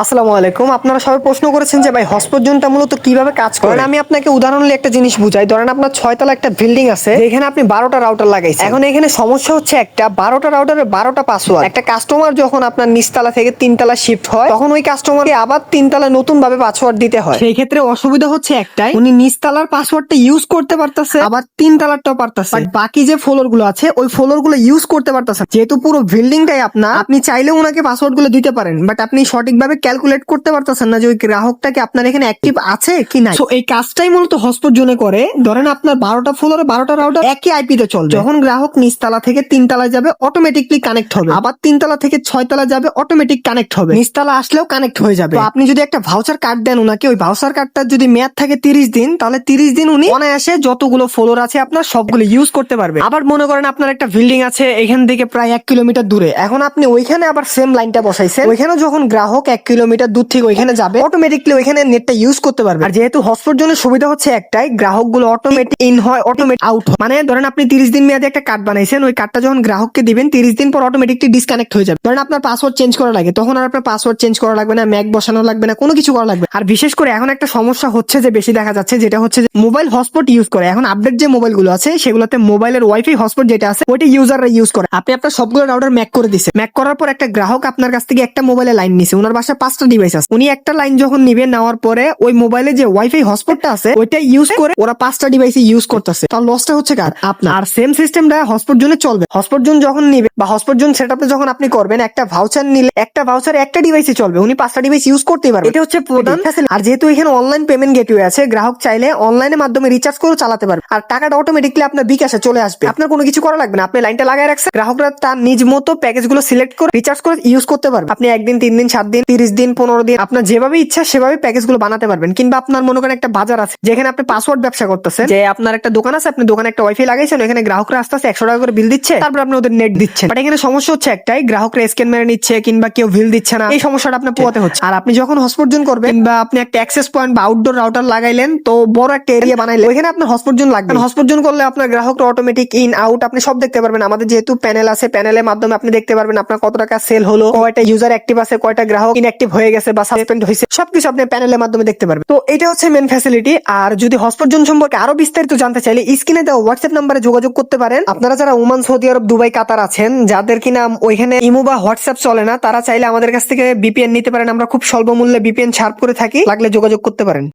আসসালামু আলাইকুম। আপনারা সবাই প্রশ্ন করেছেন যে ভাই হটস্পট জোনটা মূলত কিভাবে কাজ করে। আমি আপনাকে উদাহরণ দিয়ে একটা জিনিস বুঝাই। ধরেন আপনার 6 তলা একটা বিল্ডিং আছে, এখানে আপনি 12টা রাউটার লাগাইছেন। এখন এখানে সমস্যা হচ্ছে একটা 12টা রাউটারের 12টা পাসওয়ার্ড। একটা কাস্টমার যখন আপনার নিচতলা থেকে 3 তলা শিফট হয়, তখন ওই কাস্টমারকে আবার 3 তলা নতুন ভাবে পাসওয়ার্ড দিতে হয়। সেই ক্ষেত্রে অসুবিধা হচ্ছে একটাই, উনি নিচতলার পাসওয়ার্ডটা ইউজ করতে পারতেছে, আবার 3 তলারটাও পারতেছে, বাট বাকি যে ফ্লোর গুলো আছে ওই ফ্লোর গুলো ইউজ করতে পারতেছে। যেহেতু পুরো বিল্ডিংটাই আপনার, আপনি চাইলেও ওনাকে পাসওয়ার্ড গুলো দিতে পারেন, বাট আপনি সঠিকভাবে ক্যালকুলেট করতে পারতেছেন না যে ওই গ্রাহকটাকে আপনার এখানে অ্যাক্টিভ আছে কি নাই। সো এই কাজটাই মূলত হটস্পট জোনে করে। ধরেন আপনার 12টা ফ্লোরে 12টা রাউটার একই আইপি তে চলবে। যখন গ্রাহক নিচতলা থেকে 3 তলায় যাবে অটোমেটিকলি কানেক্ট হবে, আবার 3 তলা থেকে 6 তলা যাবে অটোমেটিক কানেক্ট হবে, নিচতলা আসলেও কানেক্ট হয়ে যাবে। তো আপনি যদি একটা ভাউচার কার্ড দেন ওনাকে, ওই ভাউচার কার্ডটার যদি মেয়াদ থাকে 30 দিন, তাহলে 30 দিন উনি অনায়াসে যতগুলো ফ্লোর আছে আপনার সবগুলো ইউজ করতে পারবে। আবার মনে করেন আপনার একটা বিল্ডিং আছে এখান থেকে প্রায় 1 কিলোমিটার দূরে, এখন আপনি ওইখানে আবার সেম লাইনটা বসাইছেন, ওইখানে যখন গ্রাহক 1 কিলোমিটার দূর থেকে ওইখানে যাবে অটোমেটিকলি ওইখানে নেটটা ইউজ করতে পারবে। আর যেহেতু হটস্পট জোনের সুবিধা হচ্ছে একটাই, গ্রাহকগুলো অটোমেটিক ইন হয় অটোমেটিক আউট হয়। মানে ধরেন আপনি 30 দিন মেয়াদে একটা কার্ড বানাইছেন, ওই কার্ডটা যখন গ্রাহককে দিবেন 30 দিন পর অটোমেটিকলি ডিসকানেক্ট হয়ে যাবে। ধরেন আপনার পাসওয়ার্ড চেঞ্জ করা লাগে, তখন আর আপনার পাসওয়ার্ড চেঞ্জ করা লাগবে না, ম্যাক বসানো লাগবে না, কোনো কিছু করা লাগবে। আর বিশেষ করে এখন একটা সমস্যা হচ্ছে যে বেশি দেখা যাচ্ছে, যেটা হচ্ছে যে মোবাইল হটস্পট ইউজ করে। এখন আপডেট যে মোবাইল গুলো আছে সেগুলোতে মোবাইলের ওয়াইফাই হটস্পট যেটা আছে ওইটা ইউজাররা ইউজ করে। আপনি আপনার সবগুলো রাউটার ম্যাক করে দিছে, ম্যাক করার পর একটা গ্রাহক আপনার কাছ থেকে একটা মোবাইলে লাইন নিছে, ওনার বাসায় 5টা ডিভাইস আছে, উনি একটা লাইন যখন নিবে, নেওয়ার পরে ওই মোবাইলে যে ওয়াইফাই হটস্পটটা আছে ওইটা ইউজ করে ওরা 5টা ডিভাইসে ইউজ করতেছে। তার লসটা হচ্ছে কার? আপনার। আর সেম সিস্টেমটা হটস্পট জোনে চলবে। হটস্পট জোন যখন নিবে বা হটস্পট জোন সেটআপে যখন আপনি করবেন, একটা ভাউচার নিলে একটা ভাউচারে একটা ডিভাইসে চলবে, উনি 5টা ডিভাইস ইউজ করতেই পারবে। এটা হচ্ছে প্রধান ফ্যাসিলিটি। আর যেহেতু এখানে অনলাইন পেমেন্ট গেটওয়ে আছে, গ্রাহক চাইলে অনলাইনের মাধ্যমে রিচার্জ করে চালাতে পারবে, আর টাকাটা অটোমেটিকলি আপনার বিকাশে চলে আসবে। আপনার কোনো কিছু করা লাগবে না, আপনি লাইনটা লাগায় রাখছেন, গ্রাহকরা তার নিজ মতো প্যাকেজ গুলো সিলেক্ট করে রিচার্জ করে ইউজ করতে পারবে। আপনি 1 দিন 3 দিন 7 দিন 30 দিন 15 দিন আপনার যেভাবে ইচ্ছা সেভাবে প্যাকেজ গুলো বানাতে পারবেন। কিংবা আপনার মনে করেন একটা বাজার আছে যেখানে আপনি পাসওয়ার্ড ব্যবসা করতেছেন, যে আপনার একটা দোকান আছে, আপনি দোকানে একটা ওয়াইফাই লাগাইছেন, এখানে গ্রাহকরা আস্তে আস্তে 100 টাকা করে বিল দিচ্ছে, তারপর আপনি ওদের নেট দিচ্ছেন। বাট এখানে সমস্যা হচ্ছে একটাই, গ্রাহকরা স্ক্যান মেরে নিচ্ছে কিংবা কেউ বিল দিচ্ছে না, এই সমস্যাটা আপনার পোয়াতে হচ্ছে। আর আপনি যখন হটস্পট জোন করবেন কিংবা আপনি একটা অ্যাক্সেস পয়েন্ট বা আউটডোর রাউটার লাগাইলেন, তো বড় একটা এরিয়া বানাইলেন, ওইখানে আপনার হটস্পট জোন লাগবে। হটস্পট জোন করলে আপনার গ্রাহকরা অটোমেটিক ইন আউট আপনি সব দেখতে পারবেন। আমাদের যেহেতু প্যানেল আছে, প্যানেলের মাধ্যমে আপনি দেখতে পারবেন আপনার কত টাকা সেল হলো, কয়টা ইউজার অ্যাক্টিভ আছে, কয়টা গ্রাহক ইনঅ্যাক্টিভ হয়ে গেছে বা সাসপেন্ড হয়েছে, সবকিছু আপনি প্যানেলের মাধ্যমে দেখতে পারবেন। তো এটা হচ্ছে মেন ফ্যাসিলিটি। আর যদি হটস্পট জোন সম্পর্কে আরো বিস্তারিত জানতে চাইলে স্ক্রিনে দেওয়া হোয়াটসঅ্যাপ নাম্বারে যোগাযোগ করতে পারেন। আপনারা যারা ওমান, সৌদি আরব, দুবাই, কাতার আছেন, যাদের কিনা ওইখানে ইমো বা হোয়াটসঅ্যাপ চলে না, তারা চাইলে আমাদের কাছ থেকে বিপিএন নিতে পারেন। আমরা খুব স্বল্প মূল্যে বিপিএন ছাড় করে থাকি, লাগলে যোগাযোগ করতে পারেন।